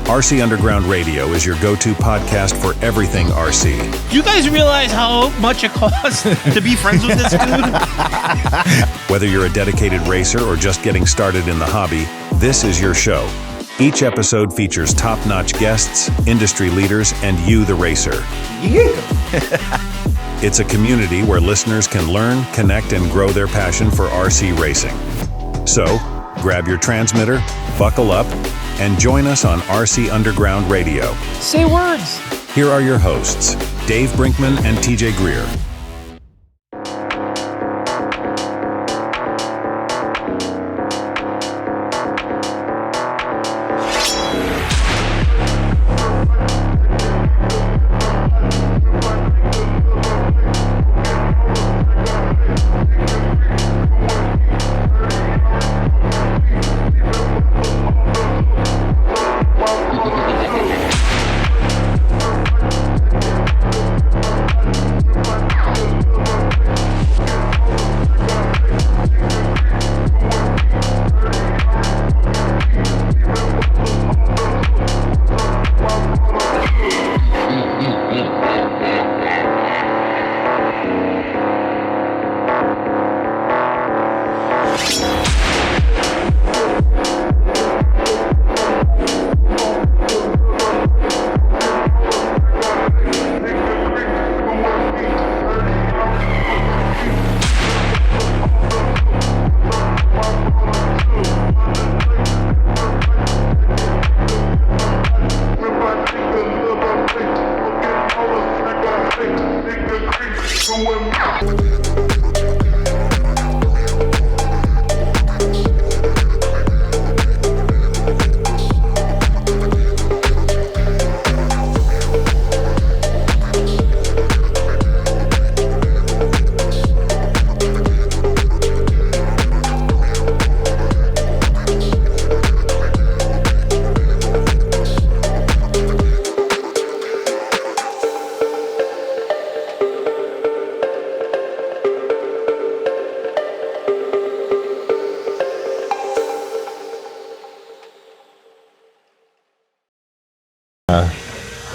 RC Underground Radio is your go-to podcast for everything RC. Do you guys realize how much it costs to be friends with this dude? Whether you're a dedicated racer or just getting started in the hobby, this is your show. Each episode features top-notch guests, industry leaders, and you, the racer. It's a community where listeners can learn, connect, and grow their passion for RC racing. So, grab your transmitter, buckle up, and join us on RC Underground Radio. Say words. Here are your hosts, Dave Brinkman and TJ Greer.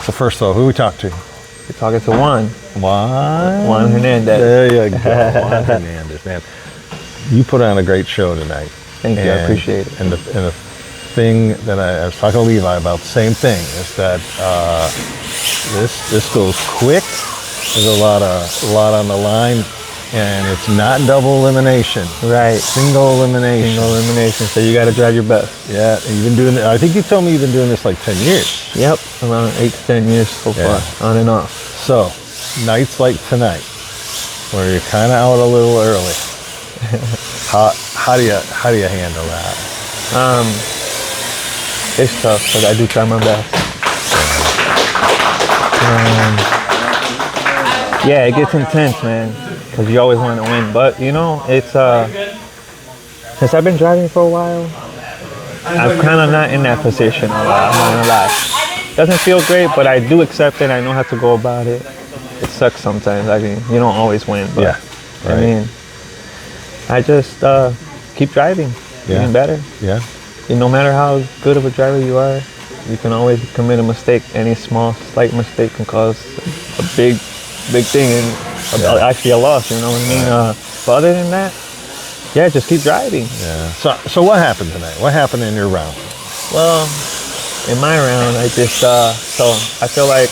So first of all, who we talk to? You're talking to Juan Hernandez. There you go, Juan Hernandez, man. You put on a great show tonight. Thank you, I appreciate it. And the thing that I was talking to Levi about, the same thing, is that this goes quick. There's a lot on the line, and it's not double elimination. Right. Single elimination. Single elimination, so you got to drive your best. Yeah, and you've been doing it, I think you told me you've been doing this like 10 years. Yep, around 8 to 10 years so far, on and off. So, nights like tonight, where you're kind of out a little early, how do you handle that? It's tough, but I do try my best. Yeah, it gets intense, man, because you always want to win. But you know, it's since I've been driving for a while, I'm kind of not in that position a lot. I'm not gonna lie. Doesn't feel great, but I do accept it. I know how to go about it. It sucks sometimes. I mean, you don't always win, but yeah, right. I mean, I just keep driving, getting better. Yeah. And no matter how good of a driver you are, you can always commit a mistake. Any slight mistake can cause a big thing and actually a loss. You know what I mean? But other than that, yeah, just keep driving. Yeah. So what happened tonight? What happened in your round? Well, in my round, I just so I feel like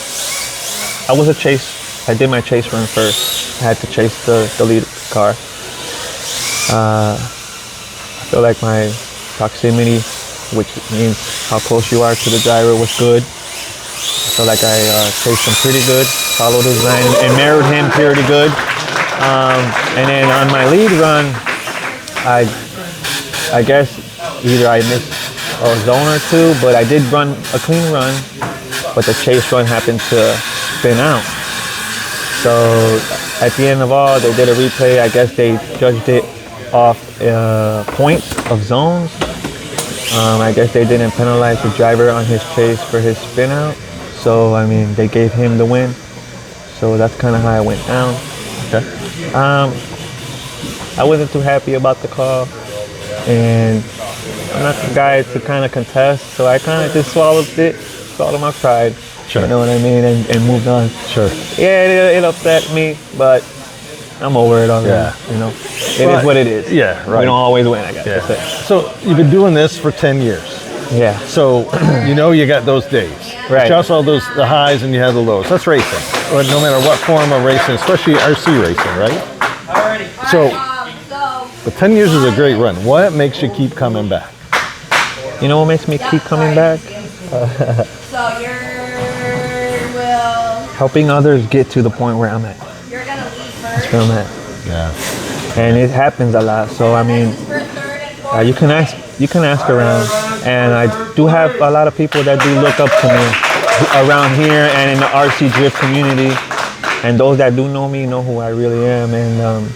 I was a chase. I did my chase run first. I had to chase the lead car. I feel like my proximity, which means how close you are to the driver, was good. I feel like I chased him pretty good, followed his line, and mirrored him pretty good. And then on my lead run, I guess either I missed a zone or two, but I did run a clean run, but the chase run happened to spin out. So at the end of all, they did a replay. I guess they judged it off points of zones. I guess they didn't penalize the driver on his chase for his spin out. So, I mean, they gave him the win. So that's kind of how it went down. Okay. I wasn't too happy about the call. And I'm not the guy to kind of contest, so I kind of just swallowed my pride. Sure. You know what I mean, and moved on. Sure. Yeah, it upset me, but I'm over it already. Yeah. You know, it is what it is. Yeah, right. We don't always win, I guess. Yeah. That's it. So you've been doing this for 10 years. Yeah. So you got those days. Right. But you also have the highs and you have the lows. That's racing. Or no matter what form of racing, especially RC racing, right? So, but 10 years is a great run. What makes you keep coming back? You know what makes me keep coming back? So Helping others get to the point where I'm at. you're gonna leave first. That's where I'm at. Yeah. And it happens a lot. So I mean, For third and fourth. you can ask around, and I do have a lot of people that do look up to me around here and in the RC drift community. And those that do know me know who I really am, and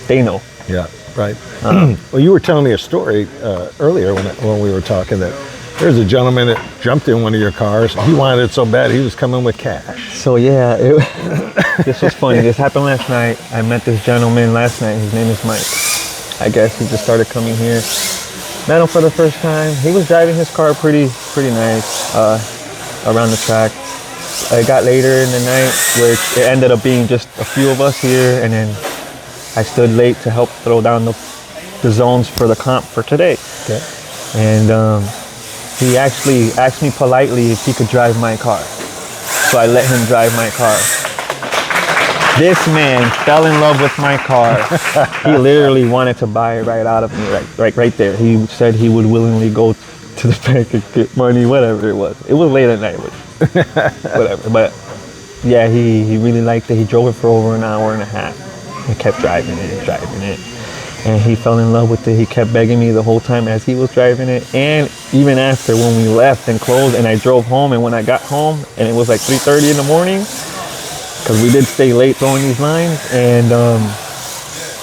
they know. Yeah, right. Well, you were telling me a story earlier when we were talking that there's a gentleman that jumped in one of your cars. He wanted it so bad he was coming with cash. So yeah, this was funny. This happened last night. I met this gentleman last night. His name is Mike. I guess he just started coming here. Met him for the first time. He was driving his car pretty nice around the track. It got later in the night, where it ended up being just a few of us here, and then I stood late to help throw down the zones for the comp for today. Okay. And he actually asked me politely if he could drive my car. So I let him drive my car. This man fell in love with my car. He literally wanted to buy it right out of me, right there. He said he would willingly go to the bank and get money, whatever it was. It was late at night, whatever. But yeah, he really liked it. He drove it for over an hour and a half. He kept driving it. And he fell in love with it. He kept begging me the whole time as he was driving it. And even after, when we left and closed and I drove home, and when I got home and it was like 3:30 in the morning, because we did stay late throwing these lines, and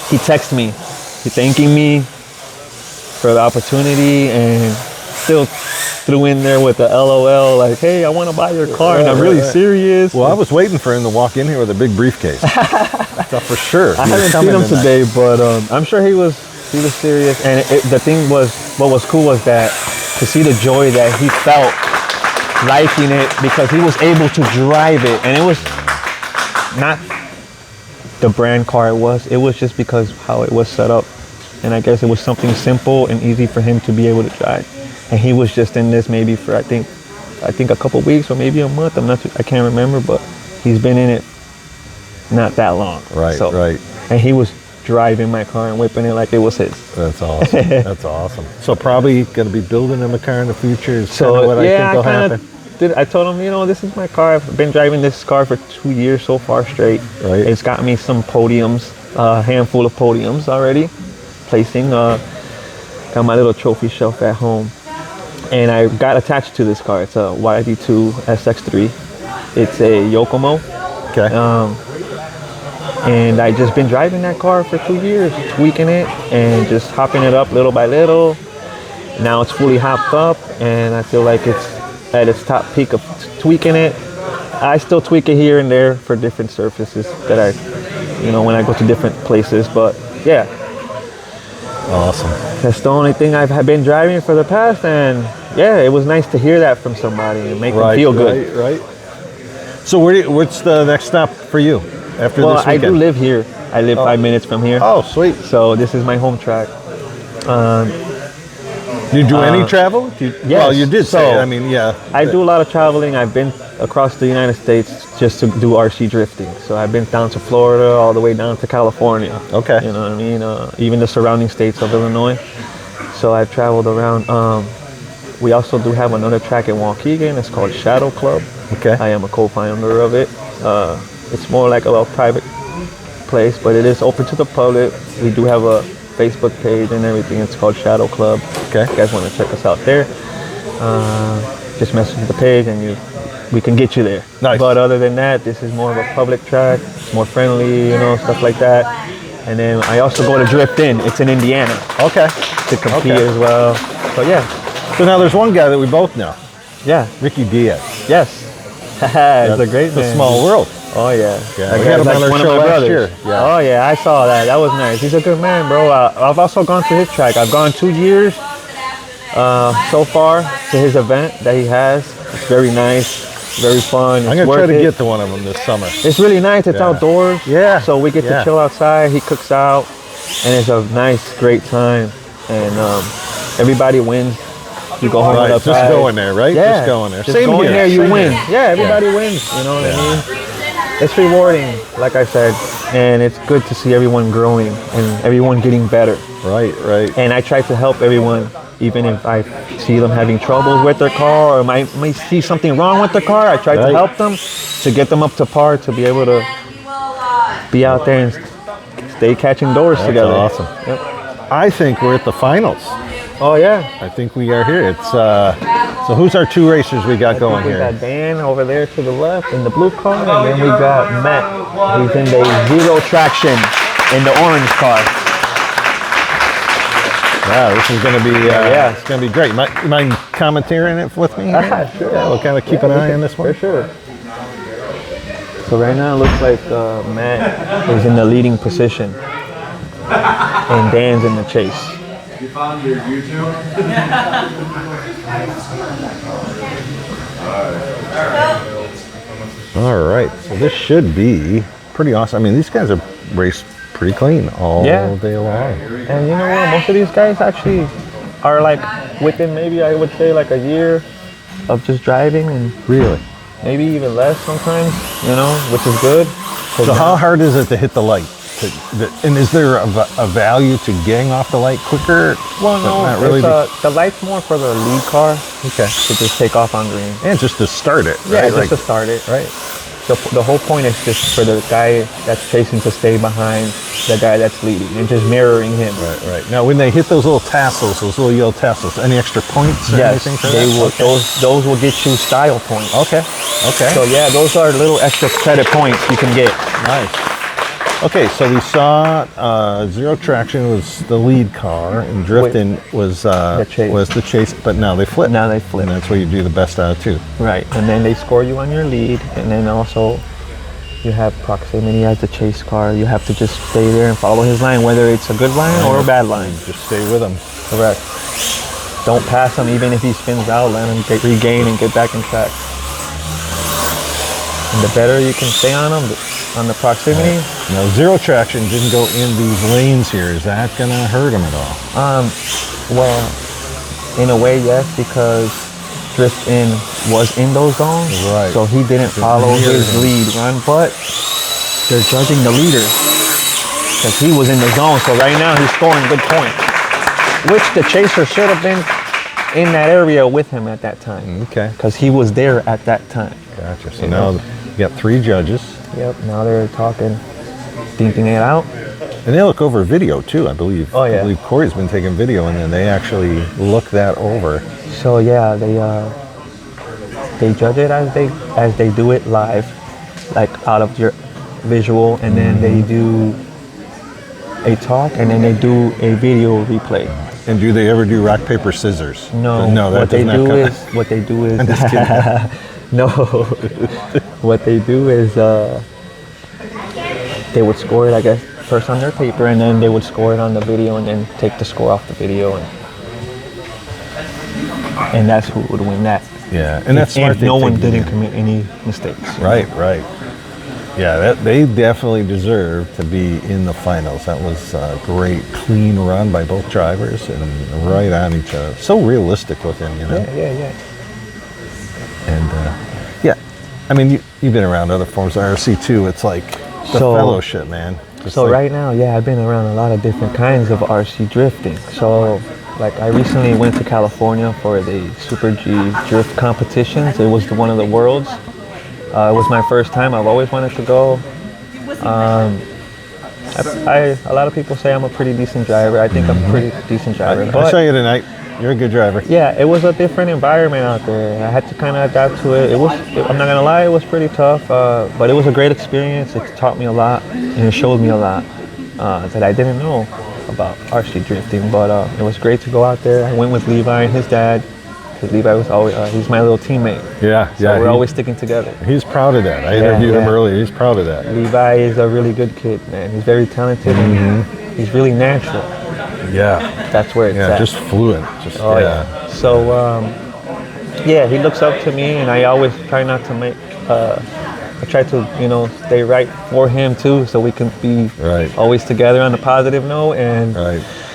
he texted me, thanking me for the opportunity, and still threw in there with the LOL, like, hey, I want to buy your car, and I'm really serious. Well, I was waiting for him to walk in here with a big briefcase. That's for sure. I haven't seen him today, but I'm sure he was serious. And the thing was, what was cool was that to see the joy that he felt liking it, because he was able to drive it, and it was not the brand car it was just because how it was set up. And I guess it was something simple and easy for him to be able to drive. And he was just in this maybe for I think a couple weeks or maybe a month. I can't remember, but he's been in it not that long. Right, right. And he was driving my car and whipping it like it was his. That's awesome. That's awesome. So probably going to be building him a car in the future is kind of what I yeah, think will happen. I told him, this is my car. I've been driving this car for 2 years so far straight. Right. It's got me some podiums, a handful of podiums already. Placing, got my little trophy shelf at home. And I got attached to this car. It's a YD2 SX3. It's a Yokomo. Okay. And I just been driving that car for 2 years, tweaking it and just hopping it up little by little. Now it's fully hopped up, and I feel like it's at its top peak of tweaking it. I still tweak it here and there for different surfaces that I, when I go to different places. But yeah. Awesome. That's the only thing I've been driving for the past, and yeah, it was nice to hear that from somebody and make them feel good. Right. So what's the next stop for you after this weekend? I do live here. I live 5 minutes from here. Oh, sweet. So this is my home track. You do any travel? Yes. Well, you did say it. I mean, yeah. I do a lot of traveling. I've been across the United States just to do RC drifting. So I've been down to Florida, all the way down to California. Okay. You know what I mean? Even the surrounding states of Illinois. So I've traveled around. We also do have another track in Waukegan. It's called Shadow Club. Okay. I am a co-founder of it. It's more like a little private place, but it is open to the public. We do have a Facebook page and everything. It's called Shadow Club. Okay. If you guys want to check us out there, just message the page and we can get you there. Nice. But other than that, this is more of a public track. It's more friendly, stuff like that. And then I also go to Drift In. It's in Indiana. Okay. To compete as well. So yeah. So now there's one guy that we both know. Yeah. Ricky Diaz. Yes. It's a great man. It's a small world. Oh yeah. Yeah. We had him on our show last year. Yeah. Oh yeah, I saw that. That was nice. He's a good man, bro. I've also gone to his track. I've gone 2 years So far to his event that he has, it's very nice, very fun. I'm gonna try to get to one of them this summer. It's really nice. It's outdoors. Yeah. So we get to chill outside. He cooks out, and it's a nice, great time. And everybody wins. You go home with a Just prize. go in there, right? Yeah. Just go in there. Just Same go in here. there, you Same win. here. Yeah, everybody wins. You know what I mean? It's rewarding, like I said, and it's good to see everyone growing and everyone getting better. Right, right. And I try to help everyone, even if I see them having troubles with their car or might see something wrong with their car. I try to help them to get them up to par to be able to be out there and stay catching doors together. Awesome. Yep. I think we're at the finals. Oh yeah. I think we are here. It's so who's our two racers we got going We here? got Dan over there to the left in the blue car, and then we got Matt. He's in the zero traction in the orange car. Wow, this is going to be it's going to be great. Mind commentating it with me? Sure. Yeah, we'll kind of keep an eye on this one. For sure. So right now it looks like Matt is in the leading position, and Dan's in the chase. You found your YouTube? All right, so this should be pretty awesome. I mean, these guys are raced pretty clean all day long. And you know what? Most of these guys actually are like within maybe I would say like a year of just driving, and Really? maybe even less sometimes. You know, which is good. So how hard is it to hit the light? And is there a value to getting off the light quicker? Well, no, Not really. the light's more for the lead car Okay. to just take off on green. And just to start it, Yeah, right? just to start it. Right. The whole point is just for the guy that's chasing to stay behind the guy that's leading and just mirroring him. Right, right. Now, when they hit those little tassels, those little yellow tassels, any extra points or Yes, anything for they that? will. Those will get you style points. Okay. Okay. So yeah, those are little extra credit points you can get. Nice. Okay, so we saw Zero Traction was the lead car, and Drifting was the chase. But now they flip. Now they flip. And that's where you do the best out of two. Right, and then they score you on your lead, and then also you have proximity as the chase car. You have to just stay there and follow his line, whether it's a good line or a bad line. Just stay with him. Correct. Don't pass him, even if he spins out. Let him regain and get back in track. And the better you can stay on him, on the proximity. Now, Zero Traction didn't go in these lanes here. Is that going to hurt him at all? Well, in a way, yes, because Drift In was in those zones. Right. So he didn't follow his lead run, but they're judging the leader because he was in the zone. So right now he's scoring good points, which the chaser should have been in that area with him at that time. Okay. Because he was there at that time. Gotcha. So now you got three judges. Yep. Now they're talking, thinking it out. And they look over video too, I believe. Oh, yeah. I believe Corey's been taking video, and then they actually look that over. So yeah, they judge it as they do it live, like out of your visual, and then they do a talk, and then they do a video replay. And do they ever do rock, paper, scissors? No, No, that what they does not do count. is what they do is I'm just kidding. no. What they do is they would score it, I guess, first on their paper, and then they would score it on the video, and then take the score off the video, and that's who would win that. Yeah, and that's smart. And no one didn't commit any mistakes. Right, right. Yeah, they definitely deserve to be in the finals. That was a great, clean run by both drivers and right on each other. So realistic looking, you know? Yeah. And yeah, I mean, you've been around other forms of RC too. It's like the fellowship, man. Just So like, right now, yeah, I've been around a lot of different kinds of RC drifting. So like I recently went to California for the Super G drift competitions. It was one of the worlds. It was my first time. I've always wanted to go. A lot of people say I'm a pretty decent driver. I think I'm a pretty decent driver. I But saw you tonight. You're a good driver. yeah, it was a different environment out there. I had to kind of adapt to it. I'm not gonna lie, it was pretty tough, but it was a great experience. It taught me a lot, and it showed me a lot that I didn't know about RC drifting. But it was great to go out there. I went with Levi and his dad, because Levi was always he's my little teammate. Yeah, So we're always sticking together. He's proud of that. I interviewed him earlier. He's proud of that. Levi is a really good kid, man. He's very talented and he's really natural. That's where it's at. just fluent. Just So, yeah, he looks up to me, and I always try not to make. I try to, stay right for him too, so we can be always together on a positive note. And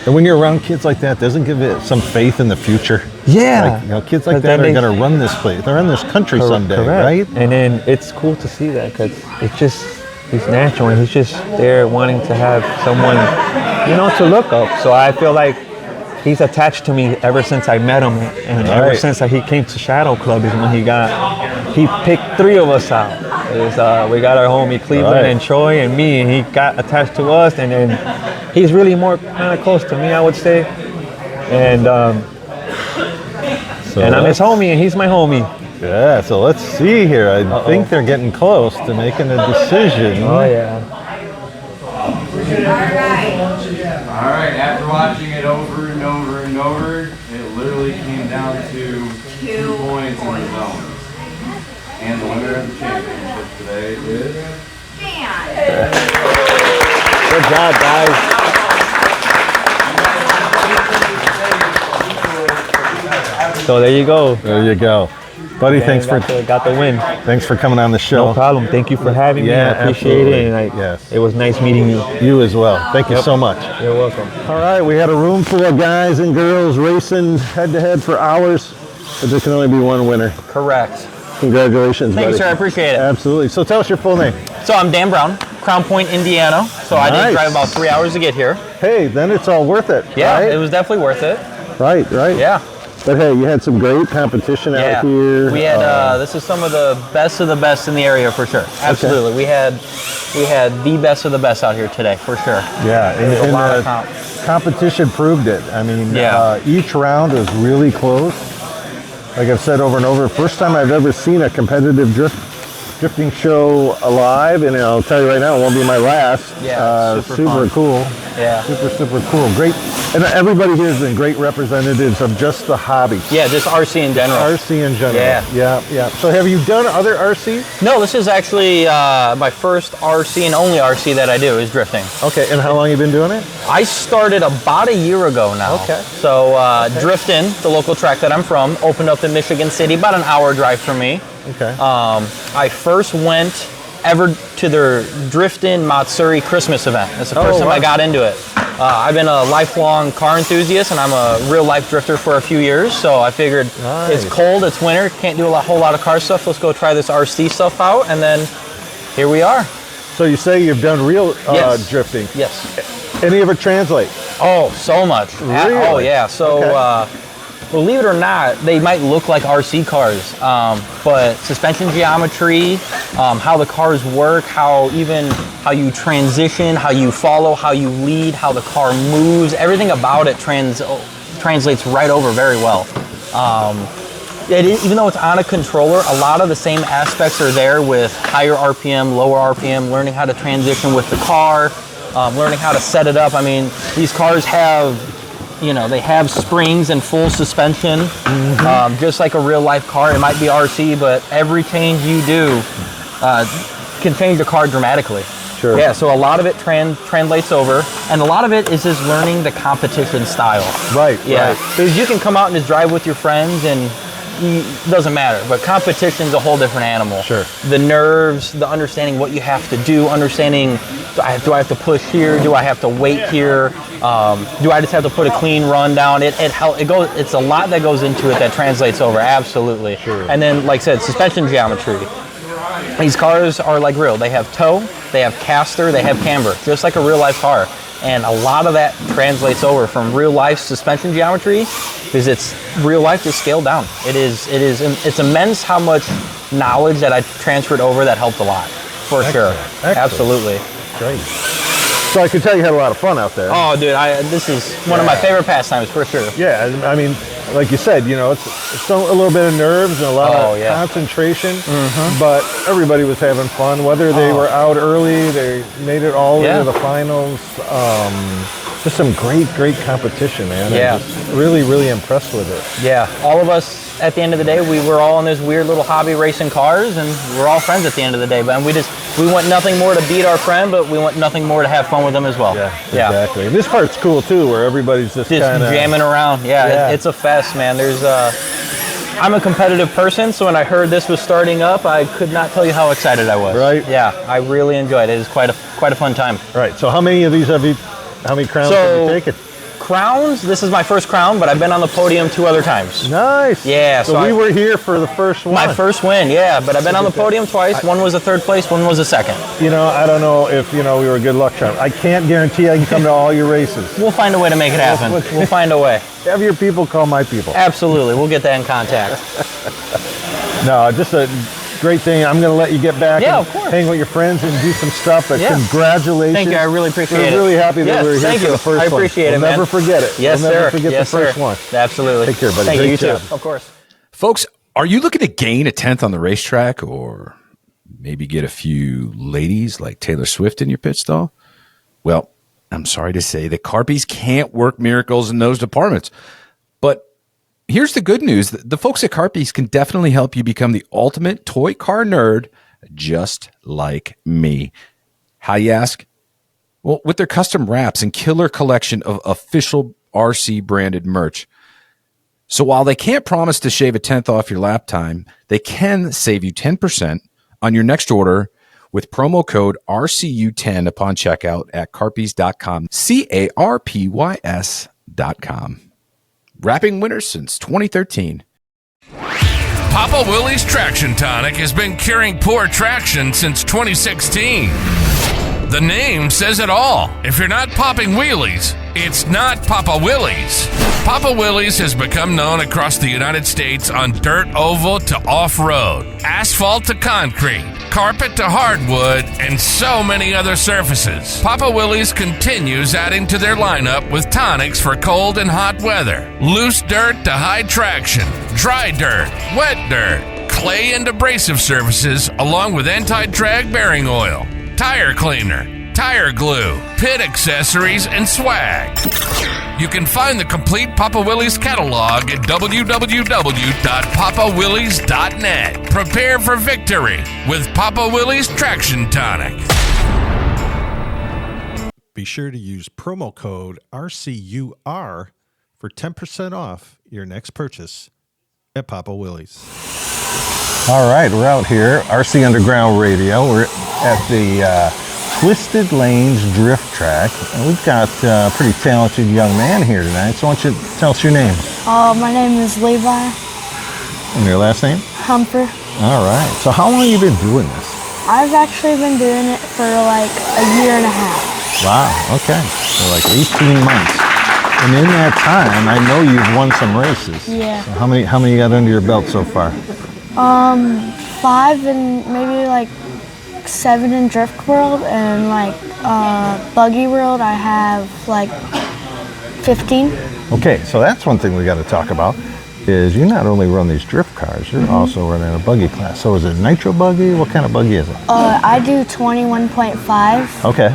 and when you're around kids like that, doesn't give it some faith in the future. Yeah, kids like that are going to run this place. They're in this country someday, right? And then it's cool to see that because it's just he's natural and he's just there wanting to have someone, to look up. So I feel like he's attached to me ever since I met him, and ever since he came to Shadow Club is when he picked 3 of us out. We got our homie Cleveland and Troy and me, and he got attached to us, and then he's really more kind of close to me, I would say. And I'm his homie, and he's my homie. Yeah, so let's see here. I think they're getting close to making a decision. Oh, yeah. All right, after watching it over and over and over, it literally came down to 2 points in the zone. And the winner of the championship today is... Good job, guys. So there you go. There you go. Buddy, thanks for got the win. Thanks for coming on the show. No problem. Thank you for having me. I appreciate it. And it was nice meeting you. You as well. Thank you so much. You're welcome. All right, we had a room full of guys and girls racing head-to-head for hours, but there can only be one winner. Correct. Congratulations, Thank buddy. you, sir. I appreciate it. Absolutely. So tell us your full name. So I'm Dan Brown, Crown Point, Indiana. So I did drive about 3 hours to get here. Hey, then it's all worth it. Yeah, it was definitely worth it. Right. Yeah. But hey, you had some great competition out here. We had this is some of the best in the area for sure. Absolutely. Okay. We had the best of the best out here today for sure. Yeah, and a lot of competition proved it. I mean, each round was really close. Like I've said over and over, first time I've ever seen a competitive drifting show alive, and I'll tell you right now, it won't be my last. Yeah, super cool. Yeah. Super cool. Great. And everybody here has been great representatives of just the hobby. Yeah, just RC in general. RC in general. Yeah. So have you done other RC? No, this is actually my first RC and only RC that I do is drifting. Okay, and how long have you been doing it? I started about a year ago now. Okay. So Driftin', the local track that I'm from, opened up in Michigan City, about an hour drive from me. Okay. I first went ever to their Driftin' Matsuri Christmas event. That's the first time I got into it. I've been a lifelong car enthusiast, and I'm a real-life drifter for a few years, so I figured it's cold, it's winter, can't do a whole lot of car stuff, let's go try this RC stuff out, and then here we are. So you say you've done real drifting. Yes. Any of it translate? Oh, so much. Really? Oh, yeah. So, believe it or not, they might look like RC cars, but suspension geometry, how the cars work, how you transition, how you follow, how you lead, how the car moves, everything about it translates right over very well. Even though it's on a controller, a lot of the same aspects are there with higher RPM, lower RPM, learning how to transition with the car, learning how to set it up. I mean, these cars have, they have springs and full suspension, just like a real life car. It might be RC, but every change you do can change the car dramatically. Sure. Yeah, so a lot of it translates over, and a lot of it is just learning the competition style. Right. Yeah, because you can come out and just drive with your friends and it doesn't matter, but competition's a whole different animal. Sure. The nerves, the understanding what you have to do, understanding do I have to push here, do I have to wait here, do I just have to put a clean run down? It's a lot that goes into it that translates over, absolutely. Sure. And then, like I said, suspension geometry. These cars are like real. They have toe, they have caster, they have camber, just like a real life car. And a lot of that translates over from real life suspension geometry because it's real life just scaled down. It's immense how much knowledge that I transferred over that helped a lot, for sure. Excellent. Absolutely. Great. So I could tell you had a lot of fun out there. Oh, dude, this is one of my favorite pastimes, for sure. Yeah, I mean, like you said, it's a little bit of nerves and a lot of concentration, but everybody was having fun, whether they were out early, they made it all into the finals. just some great competition, man. Yeah. I'm just really impressed with it. Yeah, all of us at the end of the day, we were all in this weird little hobby racing cars, and we're all friends at the end of the day. But we want nothing more to beat our friend, but we want nothing more to have fun with them as well. Yeah, exactly. And this part's cool too, where everybody's just kind of jamming around. Yeah, it's a fest, man. I'm a competitive person, so when I heard this was starting up, I could not tell you how excited I was. Right. Yeah, I really enjoyed it. It was quite a fun time. Right. So how many of these how many crowns have you taken? Crowns, this is my first crown, but I've been on the podium 2 other times. Nice. Yeah. So we were here for the first one. My first win, yeah. But I've been on the podium twice. One was a 3rd place, one was a 2nd. I don't know if, we were a good luck charm. I can't guarantee I can come to all your races. We'll find a way to make it happen. We'll find a way. Have your people call my people. Absolutely. We'll get that in contact. No, just a great thing. I'm going to let you get back and of course. hang with your friends and do some stuff. But congratulations. Thank you. I really appreciate it. We're really happy that we were here for the first one. I appreciate it, man. We'll never forget it. Yes, we'll never forget the first one. Absolutely. Take care, buddy. Thank you. You job. too. Of course. Folks, are you looking to gain a 10th on the racetrack or maybe get a few ladies like Taylor Swift in your pit stall? Well, I'm sorry to say that Carpies can't work miracles in those departments. But here's the good news. The folks at Carpies can definitely help you become the ultimate toy car nerd, just like me. How, you ask? Well, with their custom wraps and killer collection of official RC branded merch. So while they can't promise to shave a 10th off your lap time, they can save you 10% on your next order with promo code RCU10 upon checkout at carpies.com, CARPYS.com. Wrapping winners since 2013. Papa Willie's Traction Tonic has been curing poor traction since 2016. The name says it all. If you're not popping wheelies, it's not Papa Willie's. Papa Willie's has become known across the United States on dirt oval to off-road, asphalt to concrete, carpet to hardwood, and so many other surfaces. Papa Willie's continues adding to their lineup with tonics for cold and hot weather, loose dirt to high traction, dry dirt, wet dirt, clay and abrasive surfaces, along with anti-drag bearing oil, tire cleaner, tire glue, pit accessories, and swag. You can find the complete Papa Willie's catalog at www.papawillies.net. Prepare for victory with Papa Willie's Traction Tonic. Be sure to use promo code RCUR for 10% off your next purchase at Papa Willie's. All right, we're out here, RC Underground Radio. We're at the Twisted Lanes Drift Track, and we've got a pretty talented young man here tonight. So why don't you tell us your name? My name is Levi. And your last name? Humper. All right. So how long have you been doing this? I've actually been doing it for like a year and a half. Wow, okay. So like 18 months. And in that time, I know you've won some races. Yeah. So how many you got under your belt so far? 5 and maybe like 7 in Drift World, and like Buggy World I have like 15. Okay, so that's one thing we got to talk about, is you not only run these drift cars, you're also running a buggy class. So is it nitro buggy? What kind of buggy is it? I do 21.5. Okay.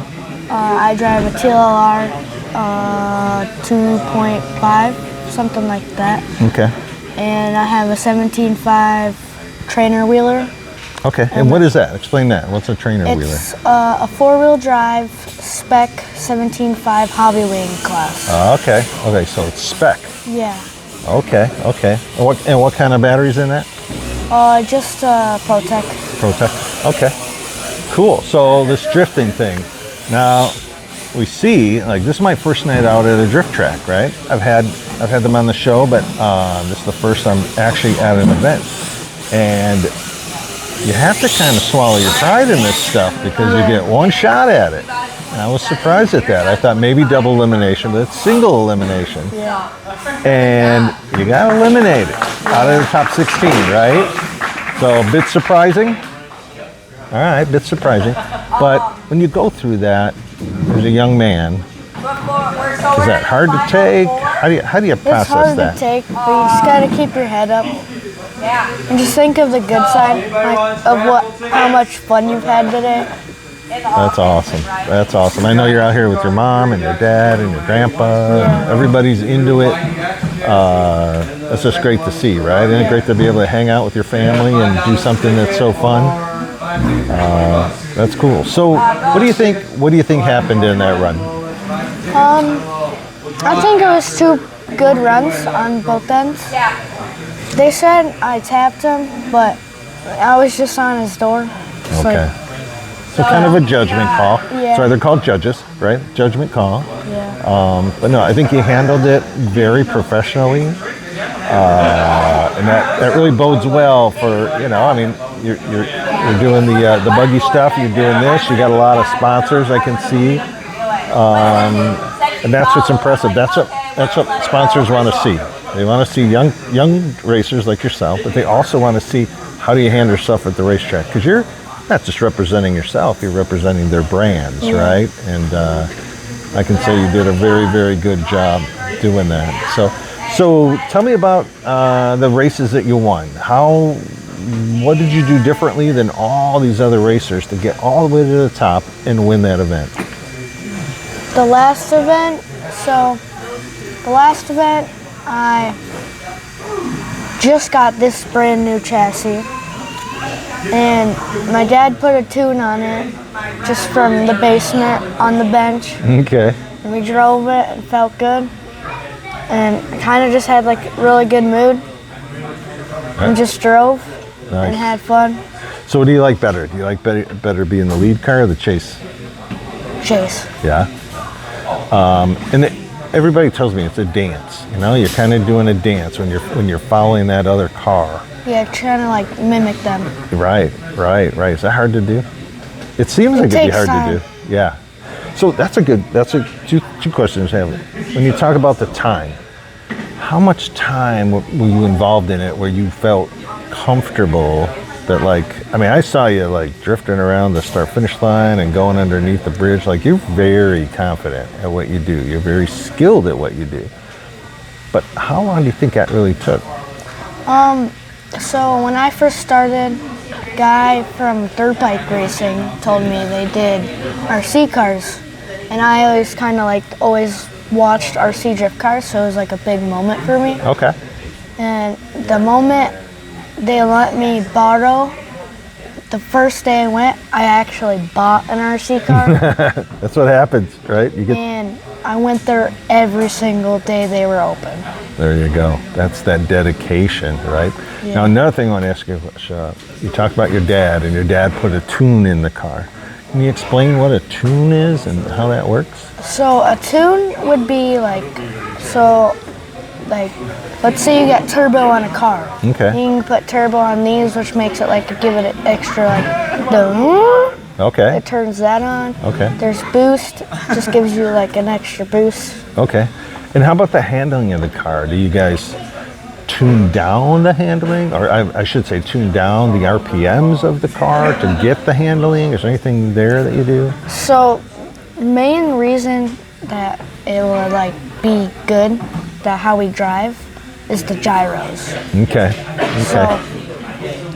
I drive a TLR 2.5, something like that. Okay. And I have a 17.5 trainer wheeler. Okay, and what is that? Explain that. What's a trainer wheeler? It's a 4-wheel drive spec 17.5 hobby wing class. Okay, so it's spec. Yeah. Okay. And what kind of batteries in that? Just Protec. Protec. Okay. Cool. So this drifting thing. Now we see, like, this is my first night out at a drift track, right? I've had them on the show, but this is the first I'm actually at an event. And you have to kind of swallow your pride in this stuff because you get one shot at it. And I was surprised at that. I thought maybe double elimination, but it's single elimination. Yeah. And you got to eliminate it out of the top 16, right? So a bit surprising. All right, bit surprising. But when you go through that as a young man, is that hard to take? How do you process that? It's hard to take, but you just got to keep your head up. And just think of the good side, like, of how much fun you've had today. That's awesome. That's awesome. I know you're out here with your mom and your dad and your grandpa. Everybody's into it. That's just great to see, right? Isn't it great to be able to hang out with your family and do something that's so fun? That's cool. So, what do you think? What do you think happened in that run? I think it was 2 good runs on both ends. They said I tapped him, but I was just on his door. Okay. So kind of a judgment call. Yeah. Sorry, they're called judges, right? Judgment call. Yeah. But no, I think you handled it very professionally. And that really bodes well for, I mean, you're doing the buggy stuff, you're doing this, you got a lot of sponsors I can see. And that's what's impressive. That's what sponsors want to see. They want to see young racers like yourself, but they also want to see how do you handle yourself at the racetrack, because you're not just representing yourself, you're representing their brands, right? And I can say you did a very, very good job doing that. So tell me about the races that you won. What did you do differently than all these other racers to get all the way to the top and win that event? The last event, I just got this brand new chassis, and my dad put a tune on it just from the basement on the bench. Okay. And we drove it and felt good, and I kind of just had like a really good mood and just drove and had fun. So what do you like better? Do you like better being the lead car or the chase? Chase. Yeah. And everybody tells me it's a dance. You're kind of doing a dance when you're following that other car. Yeah, trying to like mimic them. Right. Is that hard to do? It seems like it'd be hard to do. Yeah. So that's two questions I have. When you talk about the time, how much time were you involved in it where you felt comfortable that I saw you drifting around the start-finish line and going underneath the bridge. You're very confident at what you do. You're very skilled at what you do. But how long do you think that really took? So when I first started, a guy from Dirt Bike Racing told me they did RC cars. And I always kind of always watched RC drift cars, so it was like a big moment for me. Okay. And the moment they let me borrow, the first day I went, I actually bought an RC car. That's what happens, right? And I went there every single day they were open. There you go. That's that dedication, right? Yeah. Now, another thing I want to ask you, you talked about your dad, and your dad put a tune in the car. Can you explain what a tune is and how that works? So a tune would be let's say you got turbo on a car. Okay. You can put turbo on these, which makes it give it an extra Okay. It turns that on. Okay. There's boost, just gives you an extra boost. Okay. And how about the handling of the car? Do you guys tune down the handling, or I should say tune down the RPMs of the car to get the handling? Is there anything there that you do? So main reason that it will be good, that how we drive, is the gyros. Okay. So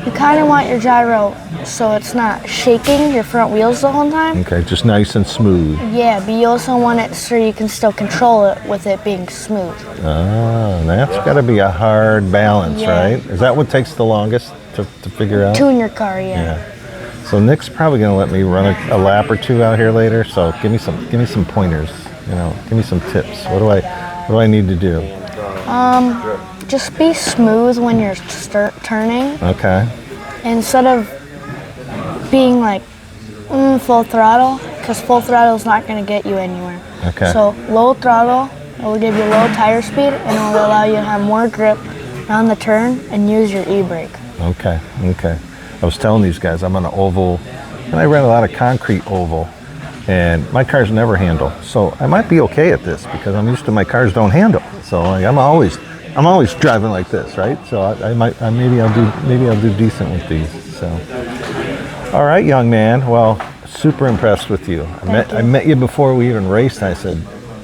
you kind of want your gyro so it's not shaking your front wheels the whole time. Okay, just nice and smooth. Yeah, but you also want it so you can still control it with it being smooth. Oh, that's got to be a hard balance, right? Is that what takes the longest to figure out? Tune your car, yeah. So Nick's probably going to let me run a lap or two out here later. So give me some pointers. Give me some tips. What do I need to do? Just be smooth when you're turning. Okay. Instead of being full throttle, because full throttle is not going to get you anywhere. Okay. So low throttle, it will give you low tire speed, and it will allow you to have more grip on the turn and use your e-brake. Okay. I was telling these guys I'm on an oval, and I ran a lot of concrete oval, and my cars never handle. So I might be okay at this because I'm used to my cars don't handle. So I'm always driving like this, right? So maybe I'll do decent with these. So, all right, young man. Well, super impressed with you. I met you before we even raced. And I said,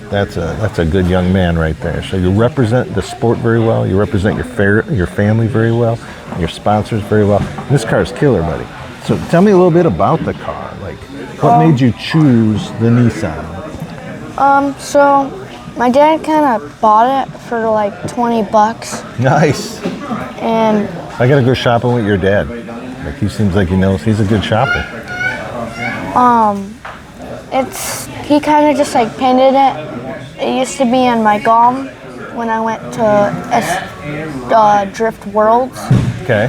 that's a good young man right there. So you represent the sport very well. You represent your family very well. Your sponsors very well. This car's killer, buddy. So tell me a little bit about the car. What made you choose the Nissan? So my dad kind of bought it for like 20 bucks. Nice. And I gotta go shopping with your dad. Like, he seems like he knows. He's a good shopper. he kind of just like painted it. It used to be in my GOM when I went to Drift Worlds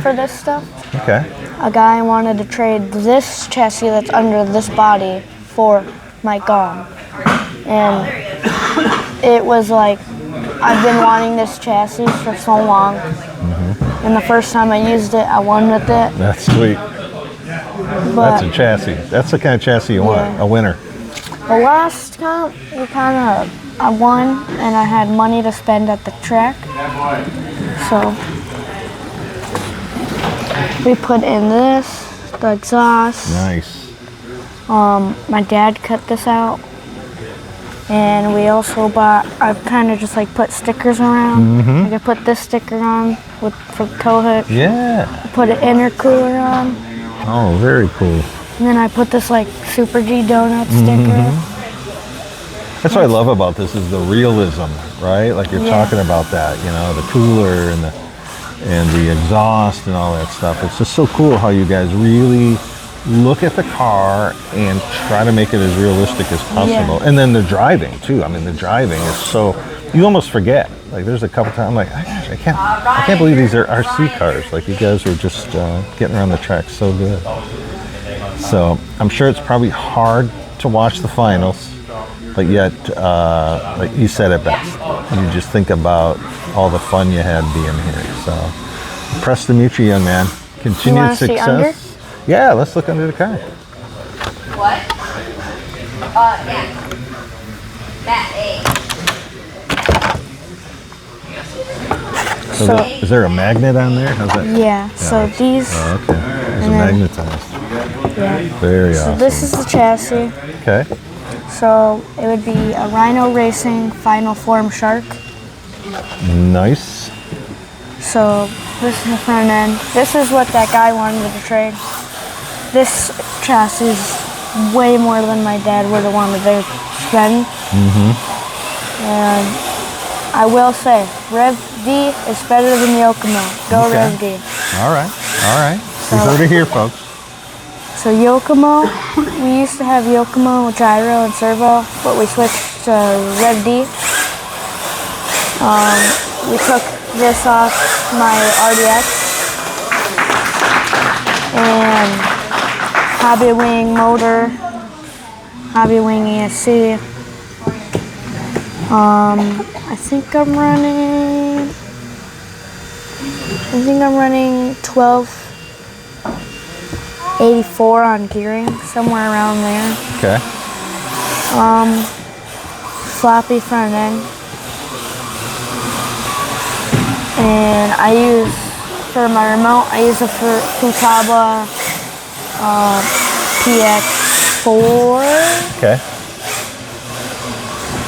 for this stuff. Okay. A guy wanted to trade this chassis that's under this body for my GOM. And it was like, I've been wanting this chassis for so long. And the first time I used it, I won with it. That's sweet. But That's a chassis. That's the kind of chassis you want, a winner. the last time, I won, and I had money to spend at the track. So we put in this, the exhaust. Nice. My dad cut this out. And we also bought, I've kind of just like put stickers around. Like I put this sticker on for the tow hook. Yeah. I put an intercooler on. Oh, very cool. And then I put this like Super G donut sticker. That's what I love about this is the realism, right? Like you're talking about that, you know, the cooler and the exhaust and all that stuff. It's just so cool how you guys really look at the car and try to make it as realistic as possible. And then the driving too. I mean, the driving is so, you almost forget. Like there's a couple times I'm like, I can't believe these are RC cars. Like you guys are just getting around the track so good. So I'm sure it's probably hard to watch the finals, but yet, like you said it best. You just think about all the fun you had being here. So impressed to meet you, young man. Continued success. See under? Yeah, let's look under the car. What? Yeah. That So is there a magnet on there? How's that? Yeah, so these. Oh, okay. There's a and then- magnetized. Yeah. Very So awesome. this is the chassis. Okay. So it would be a Rhino Racing Final Form Shark. Nice. So this is the front end. This is what that guy wanted to trade. This chassis is way more than my dad would have wanted to spend. And I will say, Rev D is better than Yokomo. Go Rev D. All right. All right. You heard it here, folks. So Yokomo, we used to have Yokomo gyro and servo, but we switched to Rev D. We took this off my RDX and Hobby Wing motor, Hobby Wing ESC. I think I'm running 1284 on gearing, somewhere around there. Okay. Floppy front end. And I use, for my remote, I use a Futaba PX4. Okay.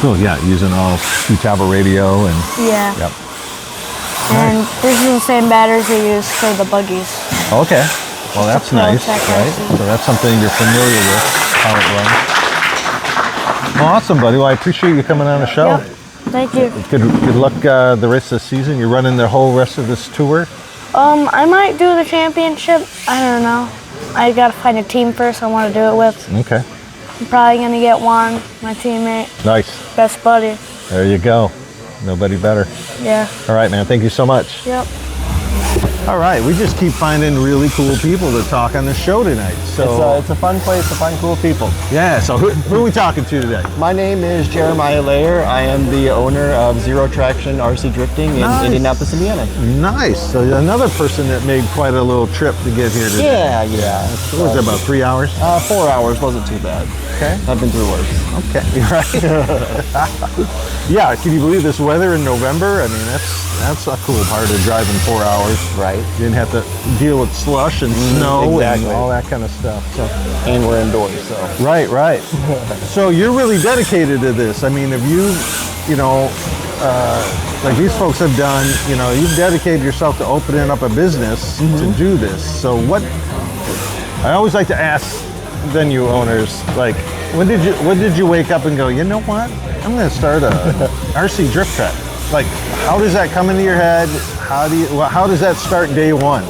Cool. Yeah, using all Futaba radio and. Yeah. Yep. And this is the same batteries we use for the buggies. Okay. Well, that's nice, right? So that's something you're familiar with, how it runs. Well, awesome, buddy. Well, I appreciate you coming on the show. Yep. Thank you. Good luck the rest of the season. You're running the whole rest of this tour? I might do the championship. I don't know. I gotta find a team first I want to do it with. Okay. I'm probably gonna get Juan, my teammate. Nice. Best buddy. There you go. Nobody better. Yeah. All right, man. Thank you so much. Yep. All right. We just keep finding really cool people to talk on the show tonight. So It's a fun place to find cool people. yeah. So who are we talking to today? My name is Jeremiah Layer. I am the owner of Zero Traction RC Drifting in Nice. Indianapolis, Indiana. Nice. So another person that made quite a little trip to get here today. Yeah. What was it, about 3 hours? 4 hours wasn't too bad. Okay. I've been through worse. Okay. Right. Yeah. Can you believe this weather in November? I mean, that's a cool part of driving 4 hours. Right. You didn't have to deal with slush and snow exactly. and all that kind of stuff. So. And we're indoors, so. Right. So you're really dedicated to this. I mean, have you, like these folks have done, you've dedicated yourself to opening up a business to do this. So I always like to ask venue owners, like, when did you wake up and go, you know what? I'm going to start a RC drift track. Like, how does that come into your head? How does that start day one?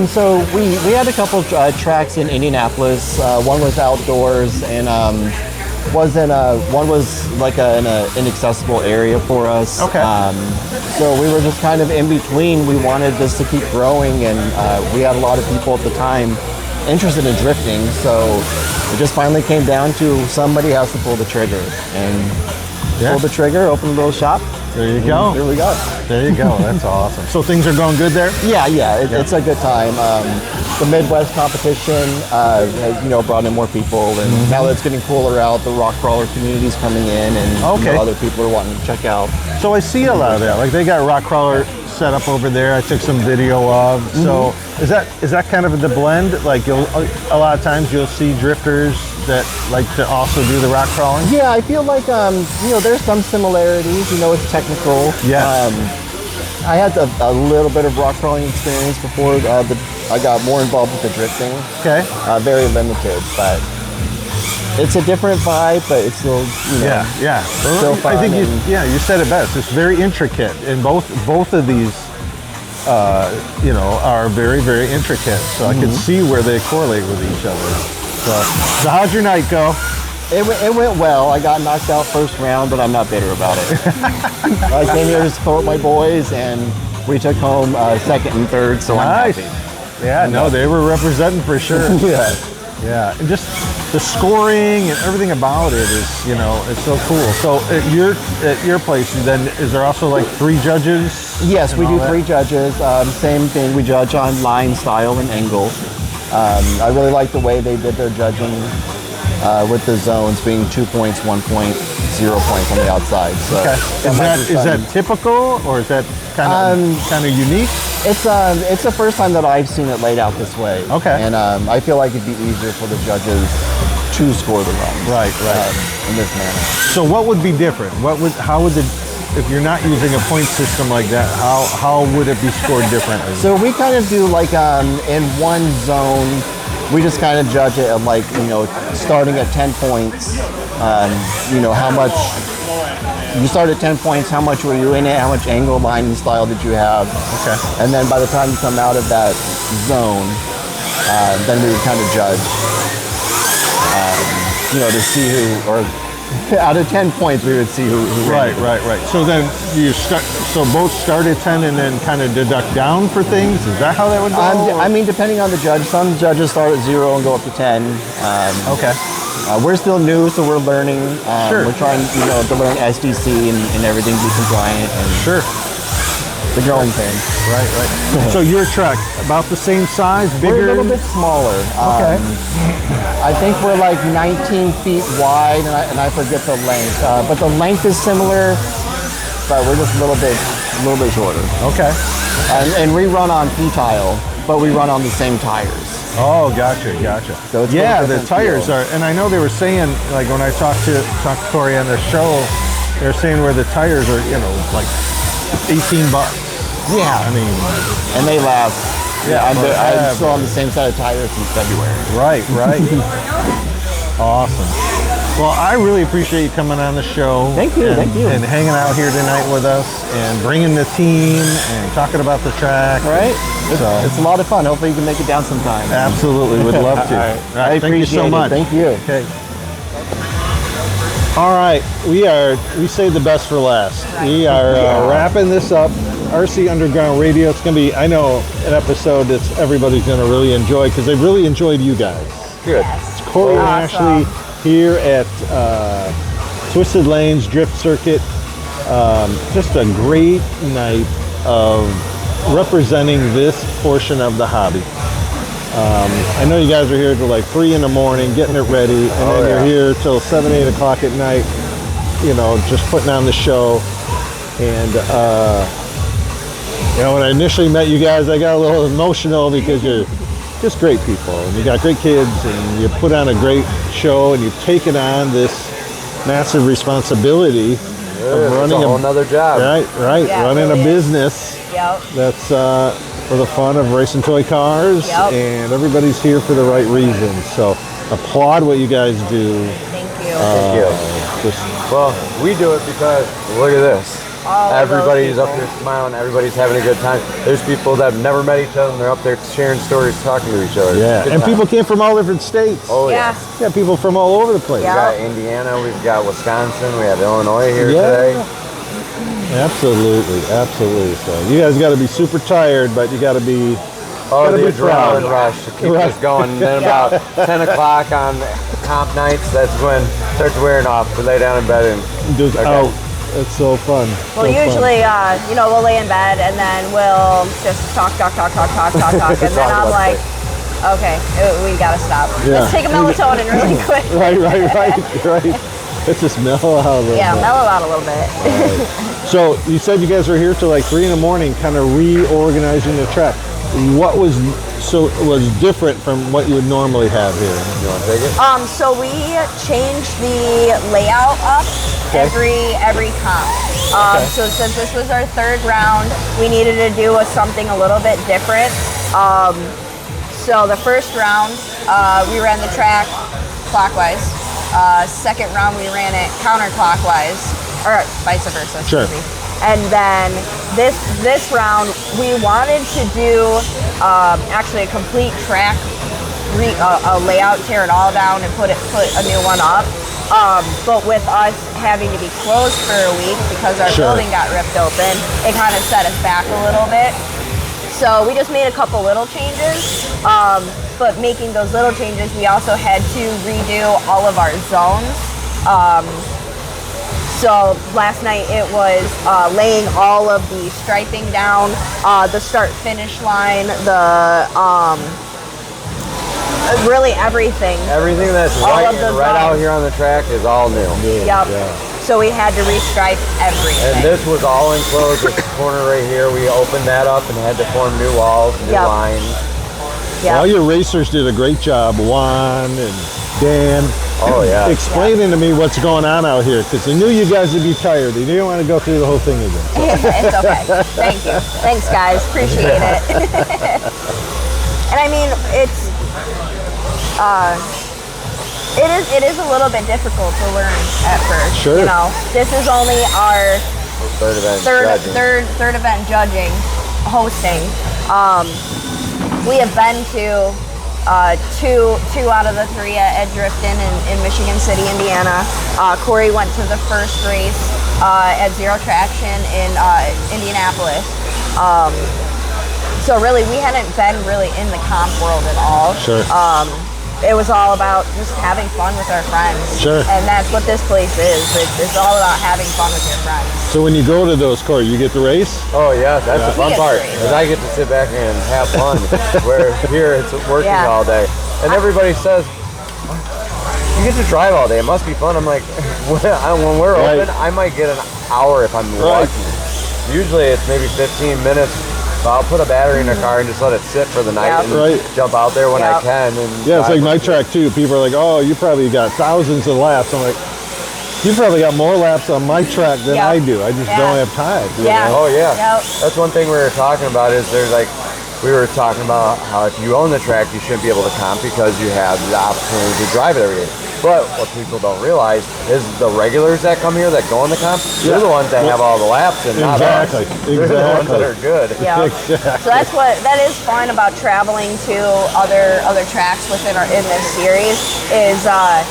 So we had a couple tracks in Indianapolis. One was outdoors, and one was like an inaccessible area for us. Okay. So we were just kind of in between. We wanted this to keep growing, and we had a lot of people at the time interested in drifting. So it just finally came down to somebody has to pull the trigger, and pull the trigger, open a little shop. There you go. There we go. There you go. That's awesome. So things are going good there? Yeah. It's a good time. The Midwest competition has, brought in more people, and now that it's getting cooler out, the rock crawler community's coming in, and other people are wanting to check out. So I see a lot of that. Like, they got rock crawler set up over there. I took some video of. So is that kind of the blend? Like, a lot of times you'll see drifters that like to also do the rock crawling? Yeah, I feel like there's some similarities. It's technical. Yeah. I had a little bit of rock crawling experience before I got more involved with the drifting. Okay. Very limited, but it's a different vibe, but it's still yeah. Still fun. I think you said it best. It's very intricate, and both of these are very, very intricate. So I can see where they correlate with each other. So how'd your night go? It went well. I got knocked out first round, but I'm not bitter about it. I came here to support my boys, and we took home second and third, so nice. I'm happy. Yeah, no, they were representing for sure. Yeah, and just the scoring and everything about it is, it's so cool. So at your place, then, is there also like 3 judges? Yes, we do 3 judges. Same thing, we judge on line, style, and angle. I really like the way they did their judging with the zones being 2 points, 1 point, 0 points on the outside. So is that typical, or is that kind of unique? It's the first time that I've seen it laid out this way. Okay. And I feel like it'd be easier for the judges to score the runs. Right. In this manner. So what would be different? If you're not using a point system like that, how would it be scored differently? So we kind of do like in one zone, we just kind of judge it at like, starting at 10 points, how much, you start at 10 points, how much were you in it, how much angle, line, and style did you have? Okay. And then by the time you come out of that zone, then we would kind of judge, to see who, or out of 10 points, we would see who Right. So then both start at 10 and then kind of deduct down for things? Is that how that would go? Depending on the judge. Some judges start at 0 and go up to 10. Okay. We're still new, so we're learning. Sure. We're trying, to learn SDC and everything, be compliant. And sure. The growing thing. Right. So your truck, about the same size, bigger? We're a little bit smaller. Okay. I think we're like 19 feet wide, and I forget the length. But the length is similar, but we're just a little bit shorter. Okay. And we run on P-tile, but we run on the same tires. Oh, gotcha. So it's the tires are, and I know they were saying, like when I talked to Corey on the show, they were saying where the tires are, like $18. Yeah. I mean, and they last. Yeah, I'm still on the same set of tires since February. Right. Awesome. Well, I really appreciate you coming on the show. Thank you. And hanging out here tonight with us and bringing the team and talking about the track. Right. It's a lot of fun. Hopefully you can make it down sometime. Absolutely. Would love to. All right. I thank you so much. Thank you. Okay. All right. We saved the best for last. We are wrapping this up. RC Underground Radio. It's going to be, I know, an episode that everybody's going to really enjoy because they've really enjoyed you guys. Good. It's Corey and Ashley here at Twisted Lanes Drift Circuit. Just a great night of representing this portion of the hobby. I know you guys are here till like 3 in the morning getting it ready, and then you're here till 7, 8 o'clock at night, just putting on the show. And when I initially met you guys, I got a little emotional because you're just great people, and you got great kids, and you put on a great show, and you've taken on this massive responsibility of running another job. Right, Yeah, running really a business. Yep. That's for the fun of racing toy cars, Yep. and everybody's here for the right reasons. So applaud what you guys do. Thank you. Well, we do it because look at this. Everybody's up there smiling. Everybody's having a good time. There's people that have never met each other, and they're up there sharing stories, talking to each other. Yeah, and people came from all different states. Oh, yeah. Yeah, people from all over the place. We got Indiana, we've got Wisconsin, we have Illinois here today. Absolutely, absolutely. So you guys got to be super tired, but you got to be. Oh, the adrenaline rush to keep us going. And then about 10 o'clock on comp nights, that's when it starts wearing off. We lay down in bed and just out. It's so fun. Well, usually, we'll lay in bed and then we'll just talk. And then I'm like, okay, we got to stop. Yeah. Let's take a melatonin really quick. Right. Let's just mellow out a little bit. Yeah, mellow out a little bit. Right. So you said you guys were here till like 3 in the morning, kind of reorganizing the track. What was different from what you would normally have here? You want to take it? So we changed the layout up every comp. So since this was our third round, we needed to do something a little bit different. So the first round, we ran the track clockwise. Second round, we ran it counterclockwise, or vice versa. Sure. And then this round, we wanted to do actually a complete track a layout, tear it all down, and put a new one up. But with us having to be closed for a week because our building got ripped open, it kind of set us back a little bit. So we just made a couple little changes. But making those little changes, we also had to redo all of our zones. So last night it was laying all of the striping down, the start-finish line, the really everything. Everything that's right out here on the track is all new. Yep. Yeah. So we had to restripe everything. And this was all enclosed. This corner right here, we opened that up and had to form new walls, new lines. Yep. All your racers did a great job, Juan and Dan. Oh, yeah. Explaining to me what's going on out here, because I knew you guys would be tired. You didn't want to go through the whole thing again. It's okay. Thank you. Thanks, guys. Appreciate it. And I mean, it is a little bit difficult to learn at first. Sure. You know, this is only our third event judging, hosting. We have been to two out of the 3 at Driftin in Michigan City, Indiana. Corey went to the first race at Zero Traction in Indianapolis. So really, we hadn't been really in the comp world at all. Sure. It was all about just having fun with our friends. Sure. And that's what this place is. It's all about having fun with your friends. So when you go to those, Corey, you get to race? Oh, yeah, that's the fun part. Because I get to sit back and have fun. Where here it's working all day. And everybody says, you get to drive all day. It must be fun. I'm like, when we're open, I might get an hour if I'm lucky. Usually it's maybe 15 minutes. I'll put a battery in a car and just let it sit for the night and jump out there when I can. And it's like my track too. People are like, oh, you probably got thousands of laps. I'm like, you probably got more laps on my track than I do. I just don't have time. Yeah. Oh, yeah. That's one thing we were talking about is we were talking about how if you own the track, you shouldn't be able to comp because you have the opportunity to drive it every day. But what people don't realize is the regulars that come here that go on the comp, they're the ones that have all the laps and not us. They're the ones that are good. Yeah. So that is fun about traveling to other tracks in this series is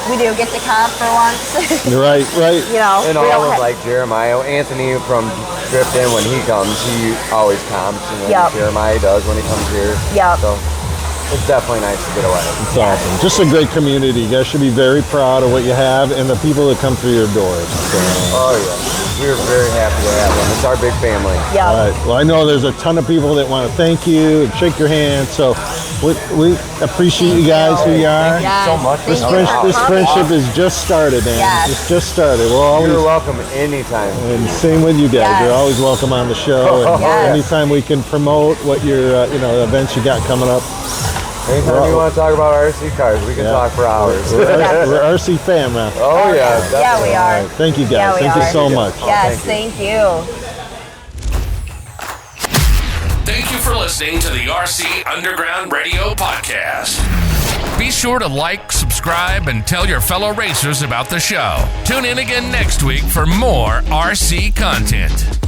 we do get to comp for once. Right. You know, and all of like Jeremiah, Anthony from Driftin, when he comes, he always comps, and then Jeremiah does when he comes here. Yeah. So it's definitely nice to get away. It's awesome. Just a great community. You guys should be very proud of what you have and the people that come through your doors. So. Oh, yeah. We're very happy to have them. It's our big family. Yeah. All right. Well, I know there's a ton of people that want to thank you and shake your hand. So we appreciate you guys who you are. Thank you so much. This friendship is just started, man. Yes. It's just started. You're welcome anytime. And same with you guys. Yes. You're always welcome on the show. And anytime we can promote what your events you got coming up. Anytime you want to talk about RC cars, we can talk for hours. We're RC fam now. Oh, yeah. Definitely. Yeah, we are. Right. Thank you, guys. Thank you so much. Yes, thank you. Thank you for listening to the RC Underground Radio Podcast. Be sure to like, subscribe, and tell your fellow racers about the show. Tune in again next week for more RC content.